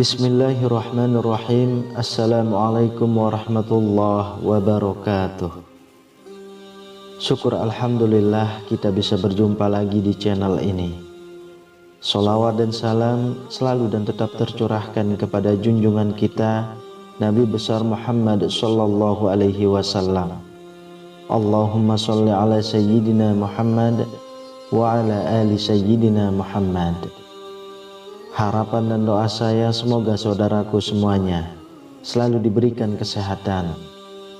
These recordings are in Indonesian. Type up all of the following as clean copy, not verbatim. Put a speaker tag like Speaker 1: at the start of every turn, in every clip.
Speaker 1: Bismillahirrahmanirrahim. Assalamualaikum warahmatullahi wabarakatuh. Syukur alhamdulillah kita bisa berjumpa lagi di channel ini. Sholawat dan salam selalu dan tetap tercurahkan kepada junjungan kita Nabi besar Muhammad sallallahu alaihi wasallam. Allahumma sholli ala sayyidina Muhammad wa ala ali sayyidina Muhammad. Harapan dan doa saya semoga saudaraku semuanya selalu diberikan kesehatan,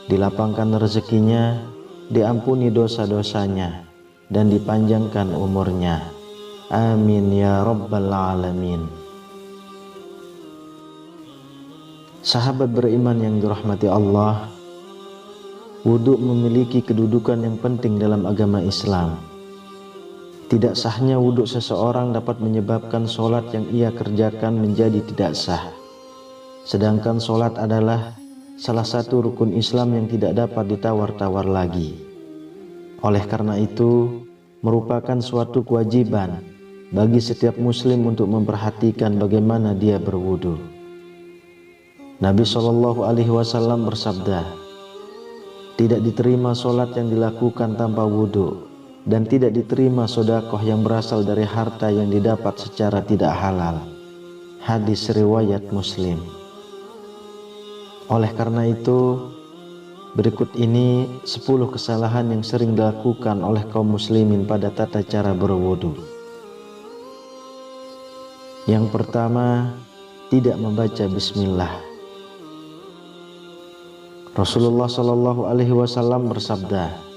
Speaker 1: dilapangkan rezekinya, diampuni dosa-dosanya, dan dipanjangkan umurnya. Amin ya rabbal alamin. Sahabat beriman yang dirahmati Allah, wudhu memiliki kedudukan yang penting dalam agama Islam. Tidak sahnya wudhu seseorang dapat menyebabkan sholat yang ia kerjakan menjadi tidak sah. Sedangkan sholat adalah salah satu rukun Islam yang tidak dapat ditawar-tawar lagi. Oleh karena itu, merupakan suatu kewajiban bagi setiap muslim untuk memperhatikan bagaimana dia berwudhu. Nabi SAW bersabda, tidak diterima sholat yang dilakukan tanpa wudhu, dan tidak diterima sedekah yang berasal dari harta yang didapat secara tidak halal. Hadis riwayat Muslim. Oleh karena itu, berikut ini 10 kesalahan yang sering dilakukan oleh kaum muslimin pada tata cara berwudu. Yang pertama, tidak membaca bismillah. Rasulullah SAW bersabda,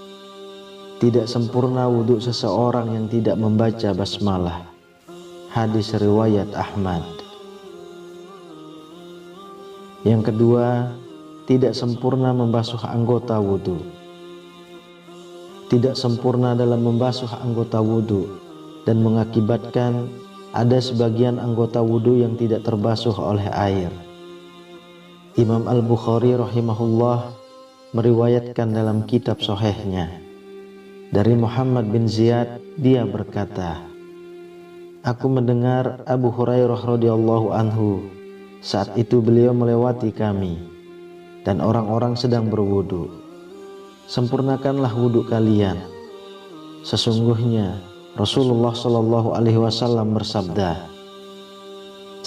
Speaker 1: tidak sempurna wudhu seseorang yang tidak membaca basmalah. Hadis riwayat Ahmad. Yang kedua, tidak sempurna membasuh anggota wudhu. Tidak sempurna dalam membasuh anggota wudhu dan mengakibatkan ada sebagian anggota wudhu yang tidak terbasuh oleh air. Imam Al-Bukhari rahimahullah meriwayatkan dalam kitab Sahihnya dari Muhammad bin Ziyad, dia berkata, aku mendengar Abu Hurairah radhiyallahu anhu, saat itu beliau melewati kami dan orang-orang sedang berwudu. Sempurnakanlah wudu kalian. Sesungguhnya Rasulullah SAW bersabda,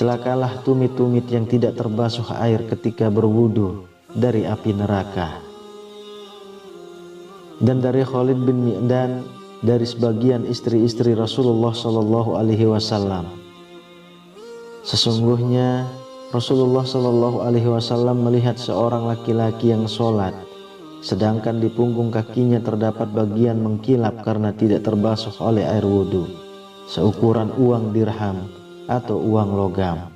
Speaker 1: celakalah tumit-tumit yang tidak terbasuh air ketika berwudu dari api neraka. Dan dari Khalid bin Mi'dan, dari sebagian istri-istri Rasulullah SAW, sesungguhnya Rasulullah SAW melihat seorang laki-laki yang sholat, sedangkan di punggung kakinya terdapat bagian mengkilap karena tidak terbasuh oleh air wudhu, seukuran uang dirham atau uang logam.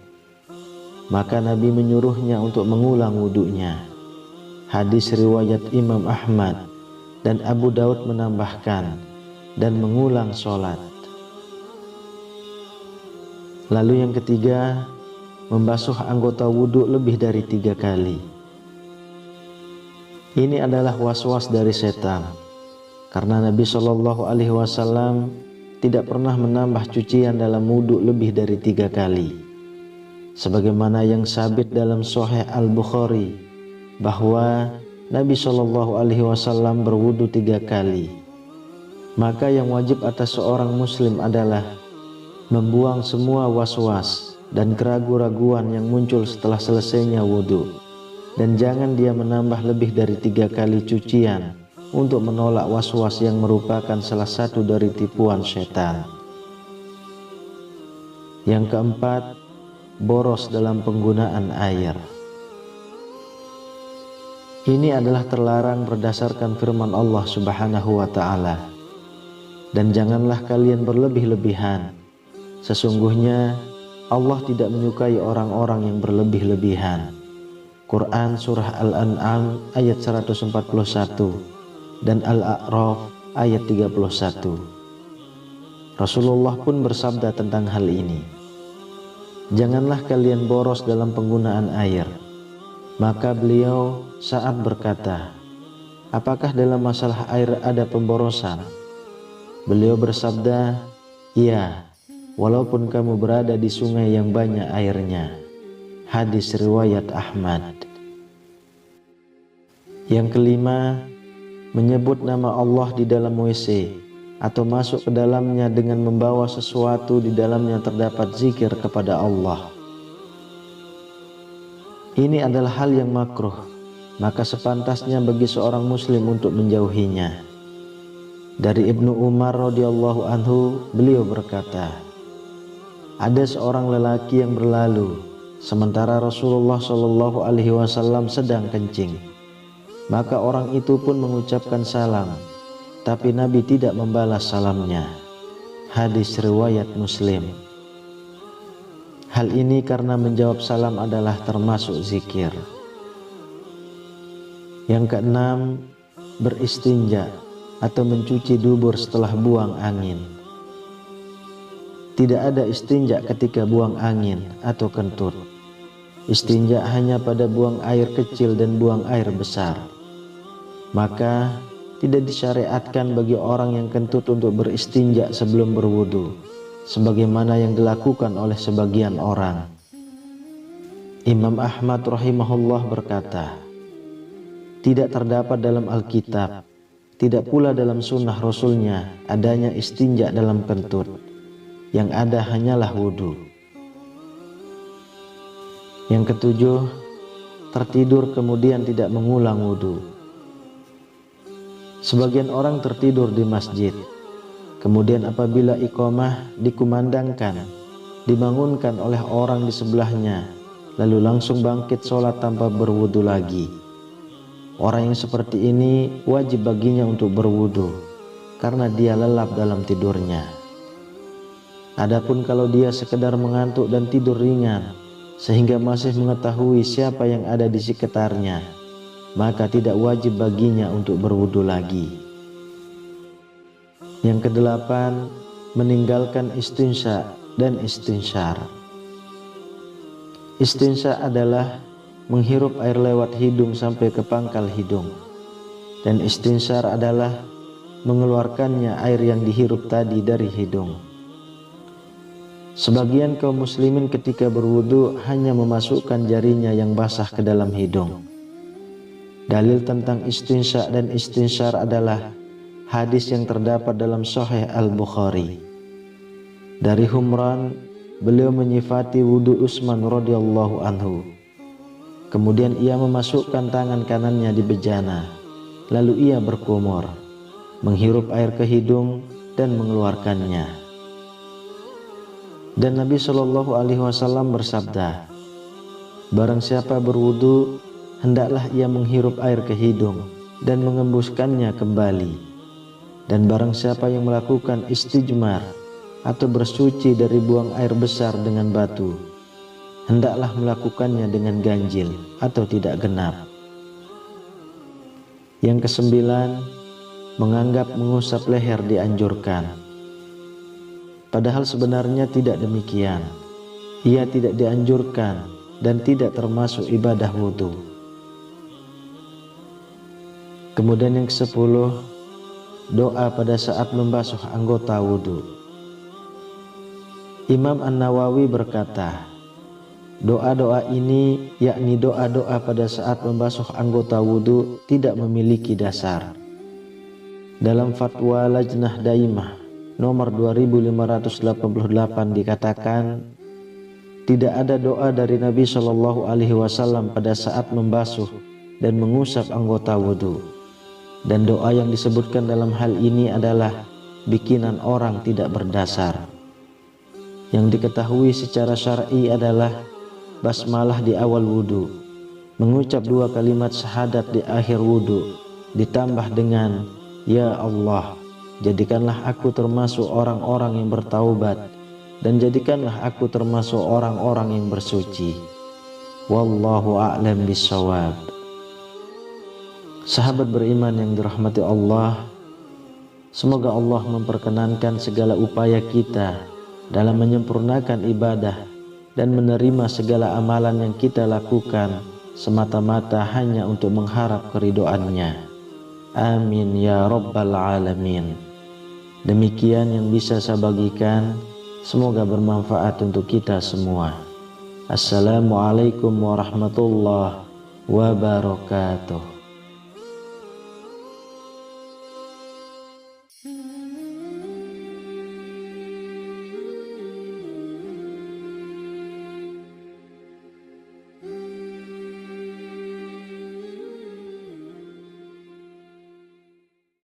Speaker 1: Maka Nabi menyuruhnya untuk mengulang wudhunya. Hadis riwayat Imam Ahmad. Dan Abu Daud menambahkan, dan mengulang sholat. Lalu yang ketiga, membasuh anggota wudhu lebih dari 3 kali. Ini adalah was-was dari setan, karena Nabi SAW tidak pernah menambah cucian dalam wudhu lebih dari 3 kali. Sebagaimana yang sabit dalam Sahih Al-Bukhari, bahwa Nabi SAW berwudu 3 kali. Maka yang wajib atas seorang muslim adalah membuang semua was-was dan keraguan-raguan yang muncul setelah selesainya wudu, dan jangan dia menambah lebih dari 3 kali cucian untuk menolak was-was yang merupakan salah satu dari tipuan setan. Yang keempat, boros dalam penggunaan air. Ini adalah terlarang berdasarkan firman Allah Subhanahu wa ta'ala. Dan janganlah kalian berlebih-lebihan. Sesungguhnya Allah tidak menyukai orang-orang yang berlebih-lebihan. Quran Surah Al-An'am ayat 141 dan Al-A'raf ayat 31. Rasulullah pun bersabda tentang hal ini. Janganlah kalian boros dalam penggunaan air. Maka beliau saat berkata, apakah dalam masalah air ada pemborosan? Beliau bersabda, iya, walaupun kamu berada di sungai yang banyak airnya. Hadis riwayat Ahmad. Yang kelima, menyebut nama Allah di dalam WC atau masuk ke dalamnya dengan membawa sesuatu di dalamnya terdapat zikir kepada Allah. Ini adalah hal yang makruh, maka sepantasnya bagi seorang muslim untuk menjauhinya. Dari Ibnu Umar radhiyallahu anhu, beliau berkata, ada seorang lelaki yang berlalu sementara Rasulullah shallallahu alaihi wasallam sedang kencing. Maka orang itu pun mengucapkan salam, tapi Nabi tidak membalas salamnya. Hadis riwayat Muslim. Hal ini karena menjawab salam adalah termasuk zikir. Yang keenam, beristinja atau mencuci dubur setelah buang angin. Tidak ada istinja ketika buang angin atau kentut. Istinja hanya pada buang air kecil dan buang air besar. Maka tidak disyariatkan bagi orang yang kentut untuk beristinja sebelum berwudu, sebagaimana yang dilakukan oleh sebagian orang. Imam Ahmad rahimahullah berkata, tidak terdapat dalam Alkitab, tidak pula dalam sunnah Rasulnya adanya istinja dalam kentut. Yang ada hanyalah wudu. Yang ketujuh, tertidur kemudian tidak mengulang wudu. Sebagian orang tertidur di masjid, kemudian apabila iqamah dikumandangkan, dibangunkan oleh orang di sebelahnya, lalu langsung bangkit sholat tanpa berwudu lagi. Orang yang seperti ini wajib baginya untuk berwudu, karena dia lelap dalam tidurnya. Adapun kalau dia sekedar mengantuk dan tidur ringan, sehingga masih mengetahui siapa yang ada di sekitarnya, maka tidak wajib baginya untuk berwudu lagi. Yang kedelapan, meninggalkan istinsya dan istinsyar. Istinsya adalah menghirup air lewat hidung sampai ke pangkal hidung, dan istinsyar adalah mengeluarkannya air yang dihirup tadi dari hidung. Sebagian kaum muslimin ketika berwudu hanya memasukkan jarinya yang basah ke dalam hidung. Dalil tentang istinsya dan istinsyar adalah hadis yang terdapat dalam Sahih Al-Bukhari. Dari Humran, beliau menyifati wudu Utsman radhiyallahu anhu. Kemudian ia memasukkan tangan kanannya di bejana, lalu ia berkumur, menghirup air ke hidung dan mengeluarkannya. Dan Nabi Shallallahu alaihi wasallam bersabda, barang siapa berwudu, hendaklah ia menghirup air ke hidung dan mengembuskannya kembali. Dan barang siapa yang melakukan istijmar atau bersuci dari buang air besar dengan batu, hendaklah melakukannya dengan ganjil atau tidak genap. Yang kesembilan, menganggap mengusap leher dianjurkan. Padahal sebenarnya tidak demikian. Ia tidak dianjurkan dan tidak termasuk ibadah wudu. Kemudian yang ke-10, doa pada saat membasuh anggota wudu. Imam An-Nawawi berkata, doa-doa ini, yakni doa-doa pada saat membasuh anggota wudu, tidak memiliki dasar. Dalam fatwa Lajnah Daimah nomor 2588 dikatakan, tidak ada doa dari Nabi Shallallahu alaihi wasallam pada saat membasuh dan mengusap anggota wudu. Dan doa yang disebutkan dalam hal ini adalah bikinan orang tidak berdasar. Yang diketahui secara syar'i adalah basmalah di awal wudu, mengucap 2 kalimat syahadat di akhir wudu, ditambah dengan ya Allah, jadikanlah aku termasuk orang-orang yang bertaubat, dan jadikanlah aku termasuk orang-orang yang bersuci. Wallahu a'lam bishawab. Sahabat beriman yang dirahmati Allah, semoga Allah memperkenankan segala upaya kita dalam menyempurnakan ibadah dan menerima segala amalan yang kita lakukan semata-mata hanya untuk mengharap keridhoannya. Amin ya rabbal alamin. Demikian yang bisa saya bagikan, semoga bermanfaat untuk kita semua. Assalamualaikum warahmatullahi wabarakatuh.